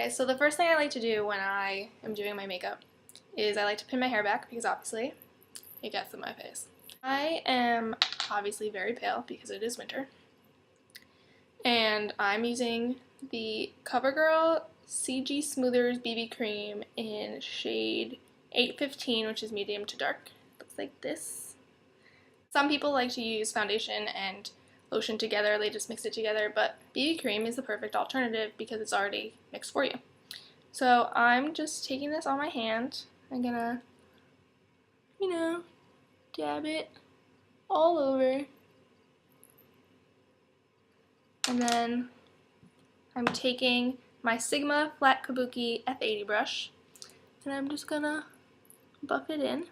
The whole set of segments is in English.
Okay, so the first thing I like to do when I am doing my makeup is I like to pin my hair back because obviously it gets in my face. I am obviously very pale because it is winter, and I'm using the CoverGirl CG Smoothers BB Cream in shade 815, which is medium to dark. Looks like this. Some people like to use foundation and lotion together, they just mix it together, but BB cream is the perfect alternative because it's already mixed for you. So I'm just taking this on my hand. I'm gonna, dab it all over. And then I'm taking my Sigma Flat Kabuki F80 brush, and I'm just gonna buff it in.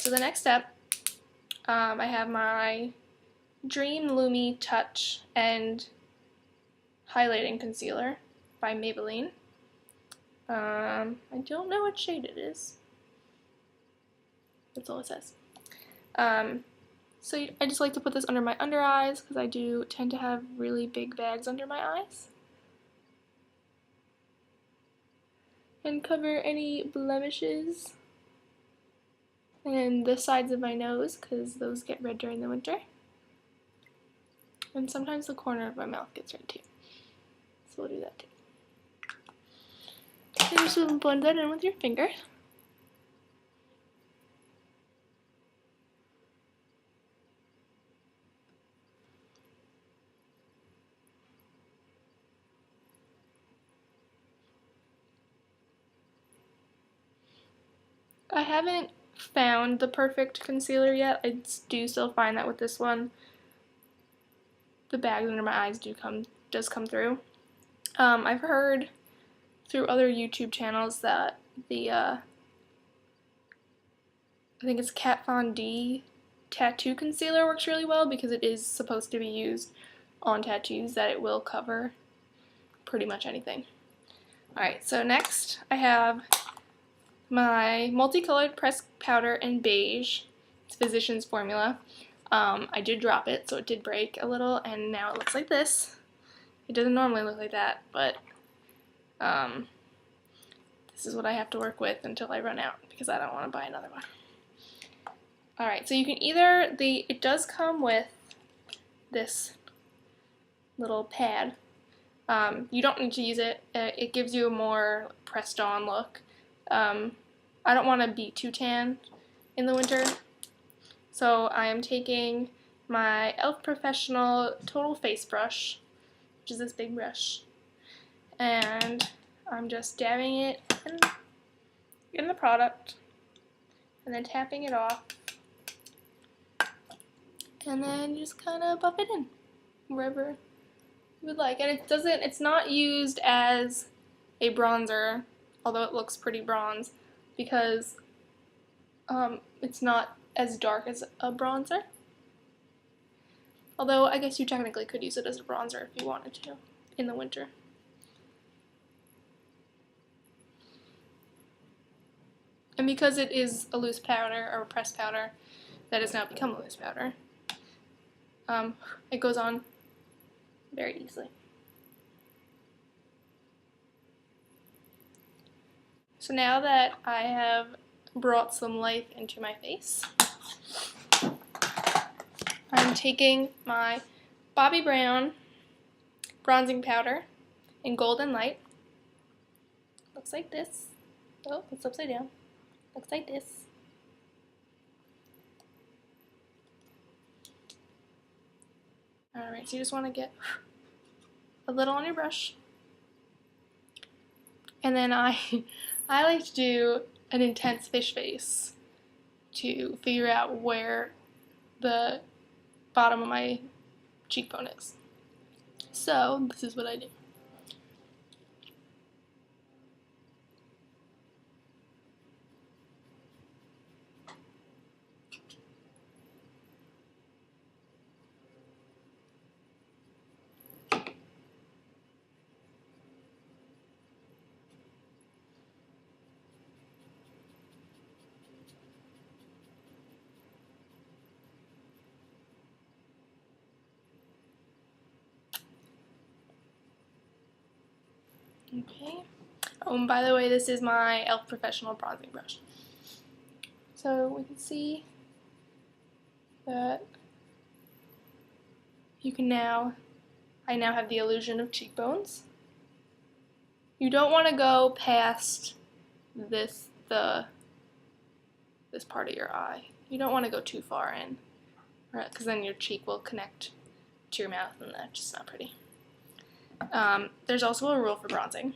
So the next step, I have my Dream Lumi Touch and Highlighting Concealer by Maybelline. I don't know what shade it is. That's all it says. So I just like to put this under my under eyes because I do tend to have really big bags under my eyes. And cover any blemishes. And the sides of my nose because those get red during the winter. And sometimes the corner of my mouth gets red too. So we'll do that too. And just blend that in with your finger. I haven't found the perfect concealer yet. I do still find that with this one, the bags under my eyes does come through. I've heard through other YouTube channels that the I think it's Kat Von D tattoo concealer works really well because it is supposed to be used on tattoos, that it will cover pretty much anything. Alright, so next I have my multicolored pressed powder in beige. It's Physicians Formula. I did drop it, so it did break a little, and now it looks like this. It doesn't normally look like that, but this is what I have to work with until I run out because I don't want to buy another one. Alright, so you can either, it does come with this little pad. You don't need to use it. It gives you a more pressed on look. I don't want to be too tan in the winter, so I am taking my e.l.f. Professional Total Face Brush, which is this big brush, and I'm just dabbing it in the product and then tapping it off, and then just kind of buff it in wherever you would like. And it's not used as a bronzer, although it looks pretty bronze, because it's not as dark as a bronzer. Although I guess you technically could use it as a bronzer if you wanted to in the winter. And because it is a loose powder, or a pressed powder, that has now become a loose powder, it goes on very easily. So now that I have brought some life into my face, I'm taking my Bobbi Brown bronzing powder in Golden Light. Looks like this. Oh, it's upside down. Looks like this. Alright, so you just want to get a little on your brush. And then I like to do an intense fish face to figure out where the bottom of my cheekbone is. So this is what I do. Okay. Oh, and by the way, this is my e.l.f. Professional Bronzing Brush. So we can see that you can I now have the illusion of cheekbones. You don't want to go past this part of your eye. You don't want to go too far in, right? Because then your cheek will connect to your mouth, and that's just not pretty. There's also a rule for bronzing,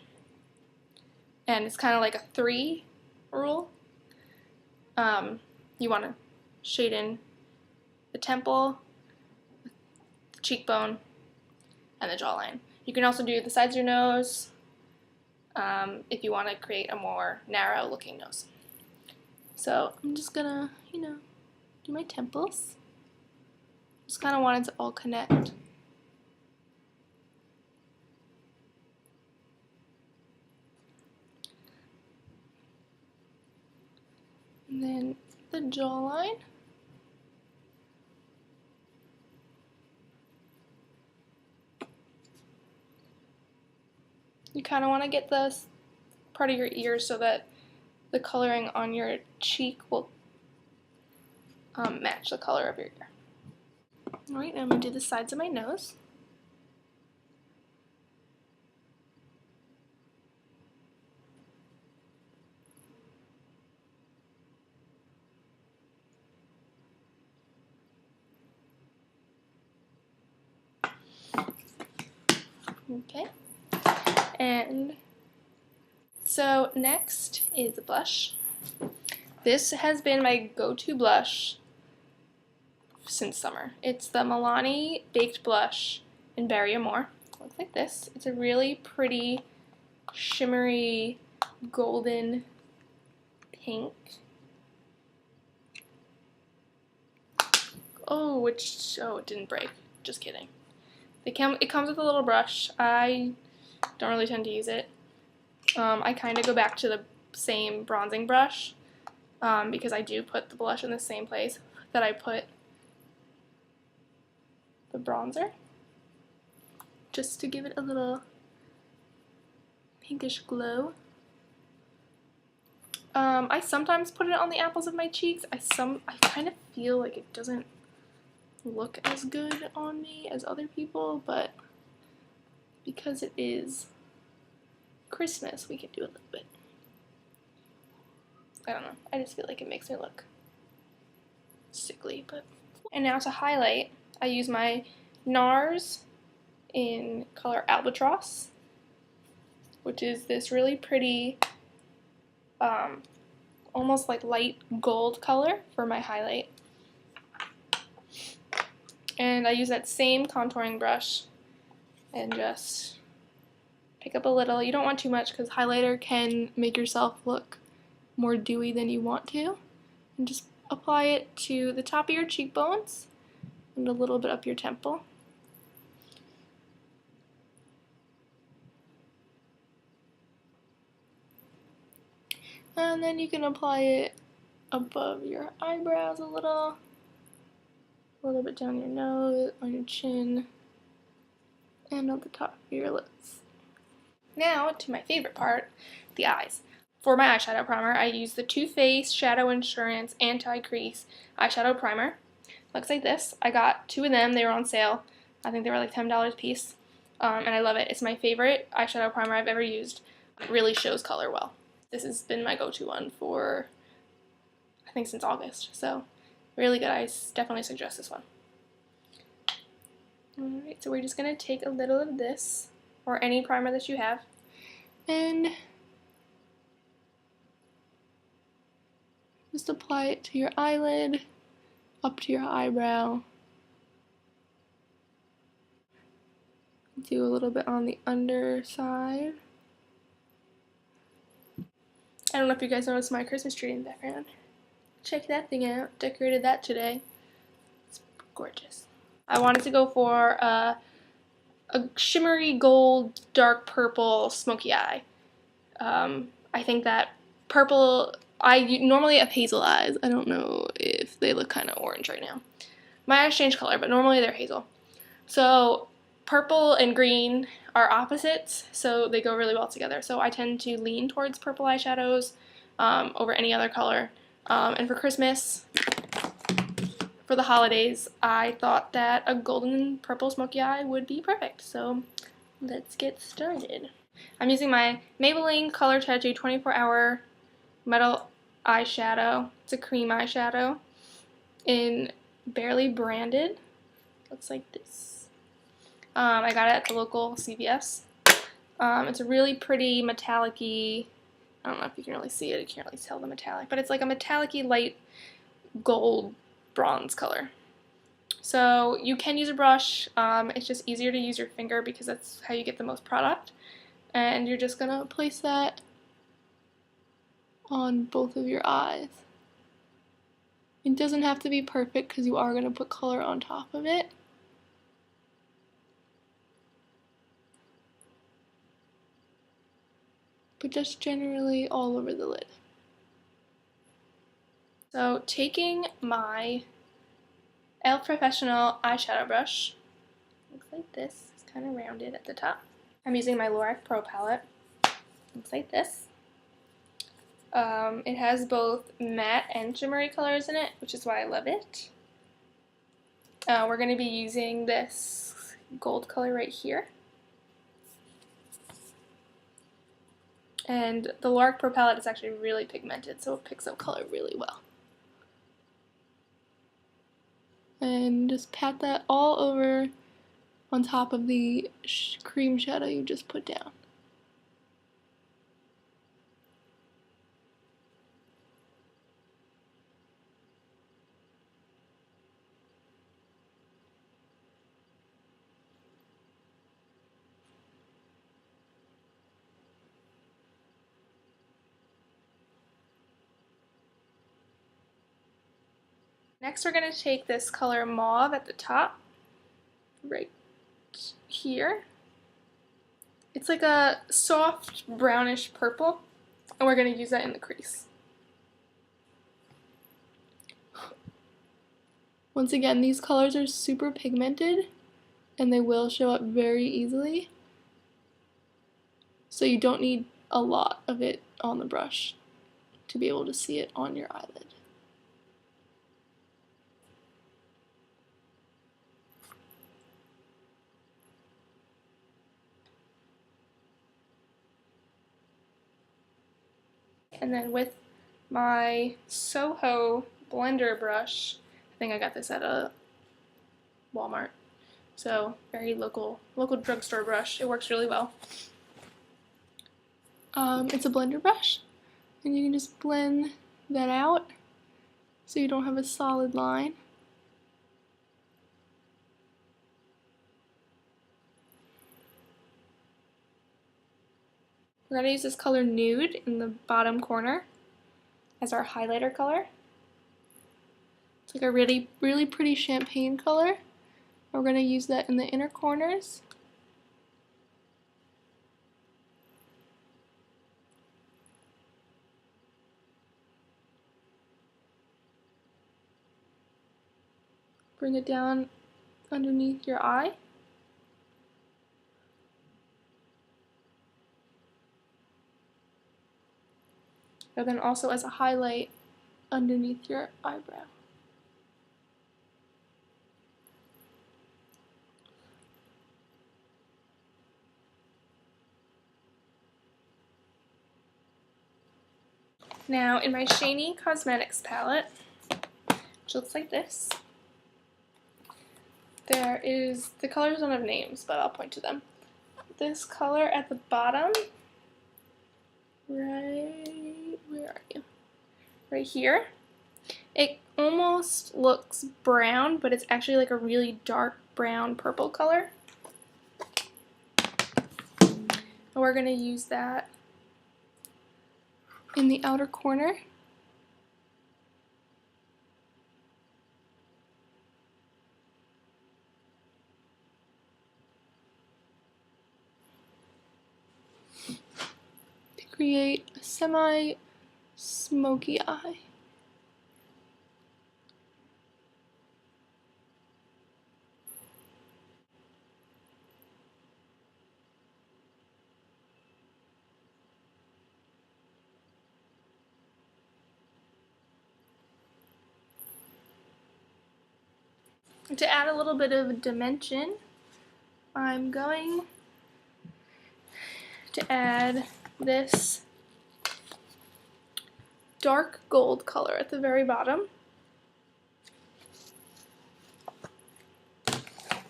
and it's kind of like a 3 rule. You want to shade in the temple, the cheekbone, and the jawline. You can also do the sides of your nose if you want to create a more narrow looking nose. So I'm just gonna, do my temples. Just kind of wanted to all connect. And then the jawline. You kind of want to get this part of your ear so that the coloring on your cheek will match the color of your ear. Alright, now I'm going to do the sides of my nose. Okay, and so next is blush. This has been my go-to blush since summer. It's the Milani Baked Blush in Berry Amore. It looks like this. It's a really pretty, shimmery, golden pink. Oh, it didn't break. Just kidding. It comes with a little brush. I don't really tend to use it. I kind of go back to the same bronzing brush because I do put the blush in the same place that I put the bronzer, just to give it a little pinkish glow. I sometimes put it on the apples of my cheeks. I kind of feel like it doesn't look as good on me as other people, but because it is Christmas, we can do a little bit. I don't know. I just feel like it makes me look sickly, but. And now to highlight, I use my NARS in color Albatross, which is this really pretty, almost like light gold color for my highlight. And I use that same contouring brush and just pick up a little. You don't want too much because highlighter can make yourself look more dewy than you want to. And just apply it to the top of your cheekbones and a little bit up your temple. And then you can apply it above your eyebrows a little bit down your nose, on your chin, and on the top of your lips. Now to my favorite part, the eyes. For my eyeshadow primer, I use the Too Faced Shadow Insurance Anti-Crease Eyeshadow Primer. Looks like this. I got 2 of them. They were on sale. I think they were like $10 a piece. And I love it. It's my favorite eyeshadow primer I've ever used. It really shows color well. This has been my go-to one for, I think, since August. So, really good. I definitely suggest this one. Alright, so we're just going to take a little of this, or any primer that you have, and just apply it to your eyelid, up to your eyebrow. Do a little bit on the underside. I don't know if you guys noticed my Christmas tree in the background. Check that thing out. Decorated that today. It's gorgeous. I wanted to go for a shimmery gold, dark purple smoky eye. I think that purple, I normally have hazel eyes. I don't know if they look kind of orange right now. My eyes change color, but normally they're hazel. So purple and green are opposites, so they go really well together. So I tend to lean towards purple eyeshadows over any other color. And for Christmas, for the holidays, I thought that a golden purple smoky eye would be perfect. So let's get started. I'm using my Maybelline Color Tattoo 24-Hour Metal Eyeshadow. It's a cream eyeshadow in Barely Branded. Looks like this. I got it at the local CVS. It's a really pretty metallic-y, I don't know if you can really see it, you can't really tell the metallic, but it's like a metallic-y light gold bronze color. So you can use a brush, it's just easier to use your finger because that's how you get the most product. And you're just gonna place that on both of your eyes. It doesn't have to be perfect because you are gonna put color on top of it. But just generally all over the lid. So taking my e.l.f. Professional eyeshadow brush, looks like this, it's kind of rounded at the top. I'm using my Lorac Pro palette, looks like this. It has both matte and shimmery colors in it, which is why I love it. We're going to be using this gold color right here. And the Lorac Pro palette is actually really pigmented, so it picks up color really well. And just pat that all over on top of the cream shadow you just put down. Next we're going to take this color Mauve at the top, right here. It's like a soft brownish purple, and we're going to use that in the crease. Once again, these colors are super pigmented, and they will show up very easily, so you don't need a lot of it on the brush to be able to see it on your eyelid. And then with my Soho blender brush, I think I got this at a Walmart, so very local drugstore brush. It works really well. It's a blender brush, and you can just blend that out so you don't have a solid line. We're going to use this color Nude in the bottom corner as our highlighter color. It's like a really pretty champagne color. We're going to use that in the inner corners. Bring it down underneath your eye. And then also as a highlight underneath your eyebrow. Now in my Shany Cosmetics palette, which looks like this, the colors don't have names, but I'll point to them. This color at the bottom, right, where are you? Right here. It almost looks brown, but it's actually like a really dark brown purple color. And we're going to use that in the outer corner. To create a semi-smoky eye. To add a little bit of dimension, I'm going to add this dark gold color at the very bottom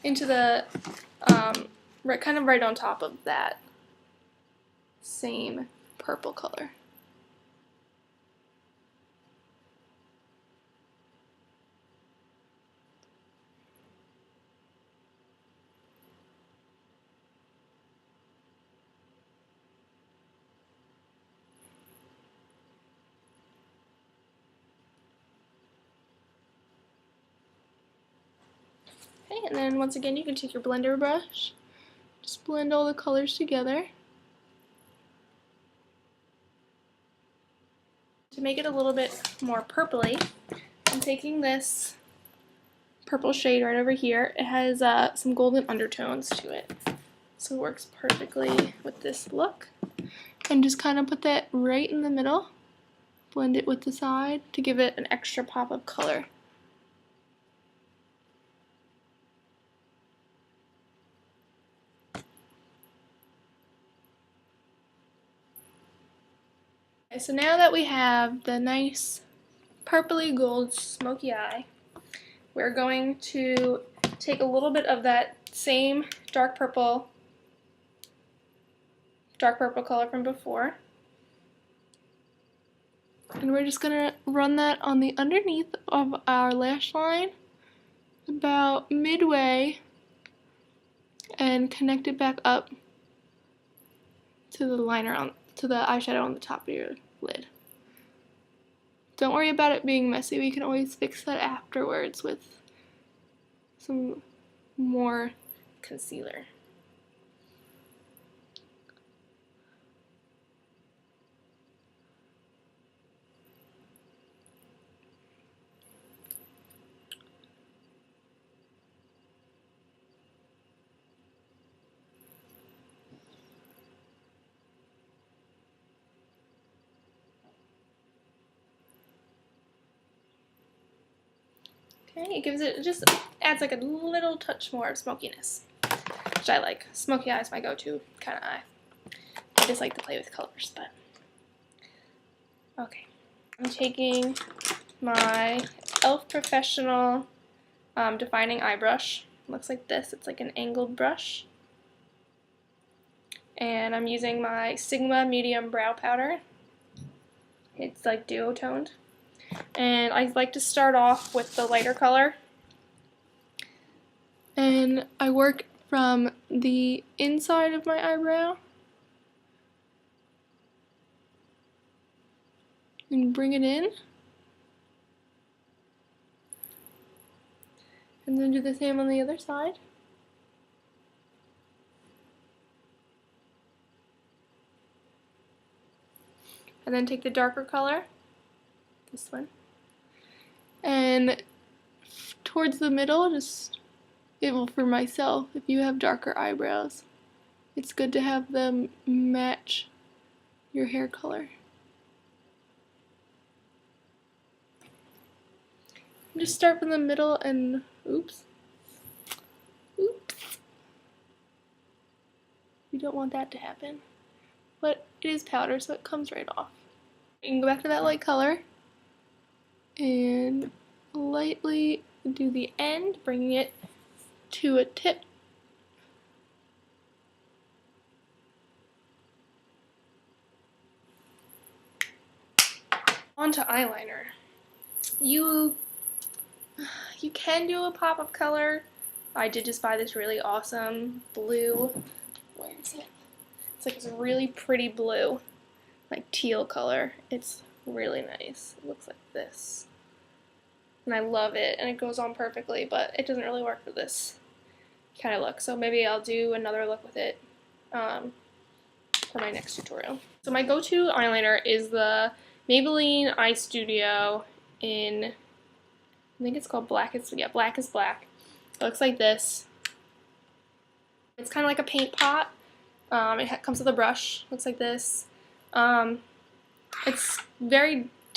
into the kind of right on top of that same purple color. Okay, and then once again you can take your blender brush, just blend all the colors together. To make it a little bit more purpley, I'm taking this purple shade right over here. It has some golden undertones to it, so it works perfectly with this look. And just kind of put that right in the middle, blend it with the side to give it an extra pop of color. Okay, so now that we have the nice purpley gold smoky eye, we're going to take a little bit of that same dark purple color from before, and we're just going to run that on the underneath of our lash line about midway and connect it back up to the liner to the eyeshadow on the top of your lid. Don't worry about it being messy. We can always fix that afterwards with some more concealer. Okay, it just adds like a little touch more of smokiness, which I like. Smoky eye is my go-to kind of eye. I just like to play with colors, but okay. I'm taking my e.l.f. Professional defining eye brush. It looks like this. It's like an angled brush. And I'm using my Sigma medium brow powder. It's like duotoned. And I like to start off with the lighter color. And I work from the inside of my eyebrow and bring it in. And then do the same on the other side. And then take the darker color, this one, and towards the middle, just, for myself, if you have darker eyebrows, it's good to have them match your hair color. Just start from the middle and, oops. You don't want that to happen. But it is powder, so it comes right off. You can go back to that light color and lightly do the end, bringing it to a tip. On to eyeliner. You can do a pop of color. I did just buy this really awesome blue. Where is it? It's like this really pretty blue, like teal color. It's really nice. It looks like this. And I love it, and it goes on perfectly, but it doesn't really work for this kind of look. So maybe I'll do another look with it for my next tutorial. So my go-to eyeliner is the Maybelline Eye Studio in, I think it's called Black is Black. It looks like this. It's kind of like a paint pot. It comes with a brush, looks like this. To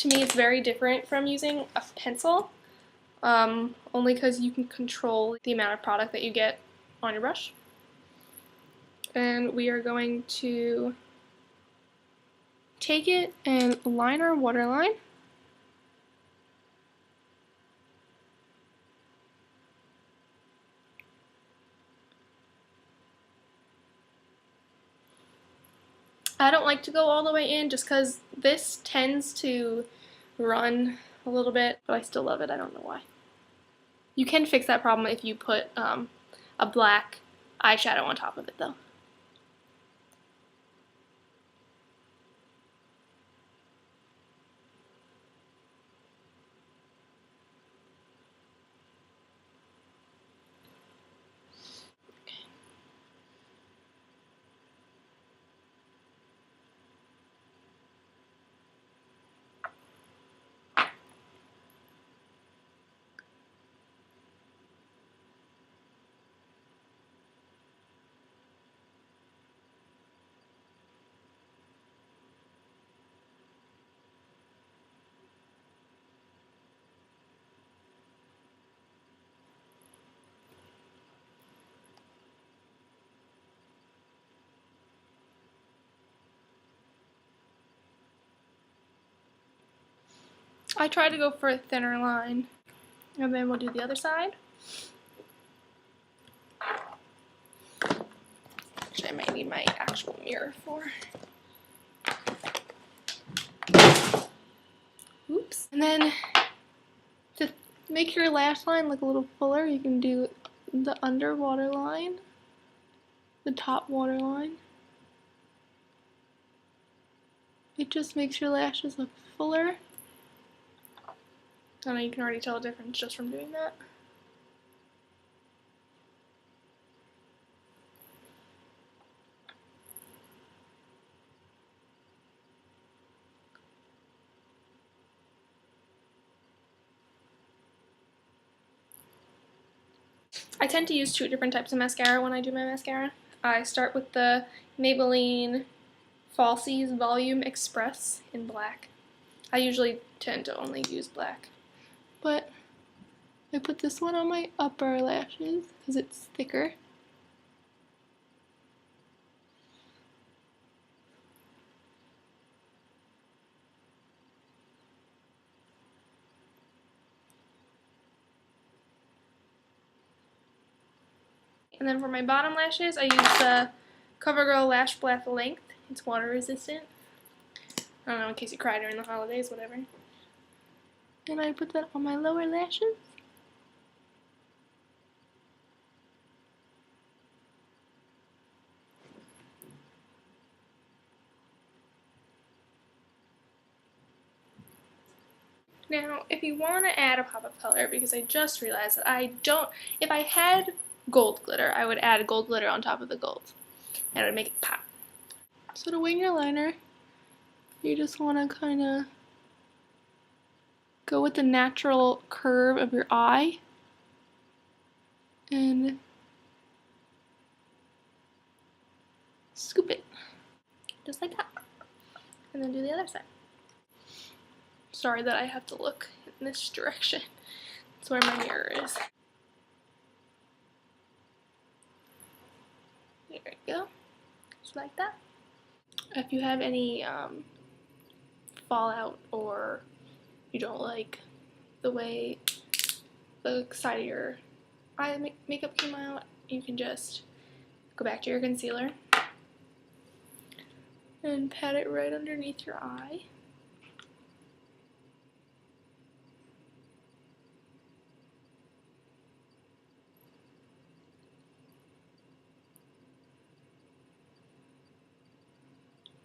me, it's very different from using a pencil. only because you can control the amount of product that you get on your brush. And we are going to take it and line our waterline. I don't like to go all the way in just because this tends to run a little bit, but I still love it. I don't know why. You can fix that problem if you put a black eyeshadow on top of it though. I try to go for a thinner line, and then we'll do the other side. Which I might need my actual mirror for. Oops. And then to make your lash line look a little fuller, you can do the underwater line, the top waterline. It just makes your lashes look fuller. I know you can already tell the difference just from doing that. I tend to use 2 different types of mascara when I do my mascara. I start with the Maybelline Falsies Volume Express in black. I usually tend to only use black, but I put this one on my upper lashes because it's thicker. And then for my bottom lashes, I use the CoverGirl Lash Blast Length. It's water resistant. I don't know, in case you cry during the holidays, whatever. And I put that on my lower lashes. Now, if you want to add a pop of color, because I just realized that I don't, if I had gold glitter, I would add gold glitter on top of the gold, and it would make it pop. So to wing your liner, you just want to kind of go with the natural curve of your eye, and scoop it, just like that, and then do the other side. Sorry that I have to look in this direction. That's where my mirror is. There we go. Just like that. If you have any fallout or you don't like the way the side of your eye makeup came out, you can just go back to your concealer and pat it right underneath your eye.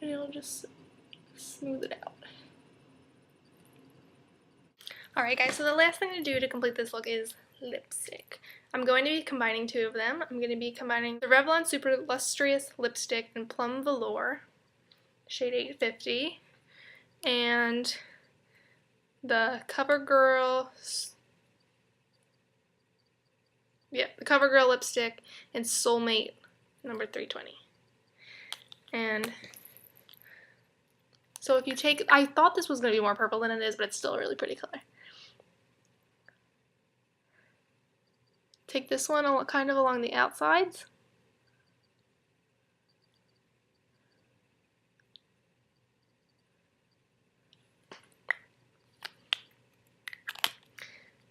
And it'll just smooth it out. Alright guys, so the last thing to do to complete this look is lipstick. I'm going to be combining 2 of them. I'm going to be combining the Revlon Super Lustrous Lipstick in Plum Velour, shade 850, and the CoverGirl lipstick in Soulmate number 320. And so if you take, I thought this was going to be more purple than it is, but it's still a really pretty color. Take this one kind of along the outsides.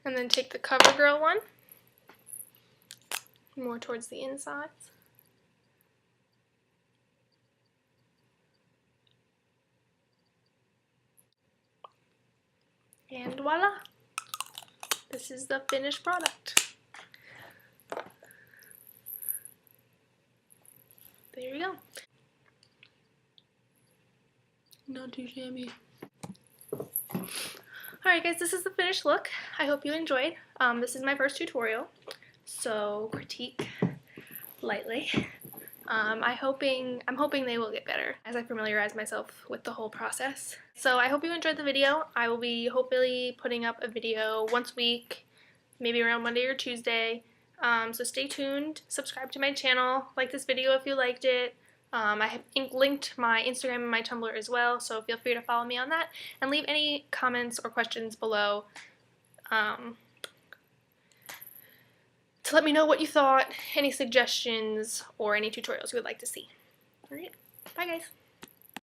And then take the CoverGirl one, more towards the insides. And voila! This is the finished product. There you go. Not too shabby. Alright guys, this is the finished look. I hope you enjoyed. This is my first tutorial, so critique lightly. I'm hoping they will get better as I familiarize myself with the whole process. So I hope you enjoyed the video. I will be hopefully putting up a video once a week, maybe around Monday or Tuesday. So stay tuned, subscribe to my channel, like this video if you liked it. I have linked my Instagram and my Tumblr as well, so feel free to follow me on that, and leave any comments or questions below to let me know what you thought, any suggestions, or any tutorials you would like to see. Alright, bye guys!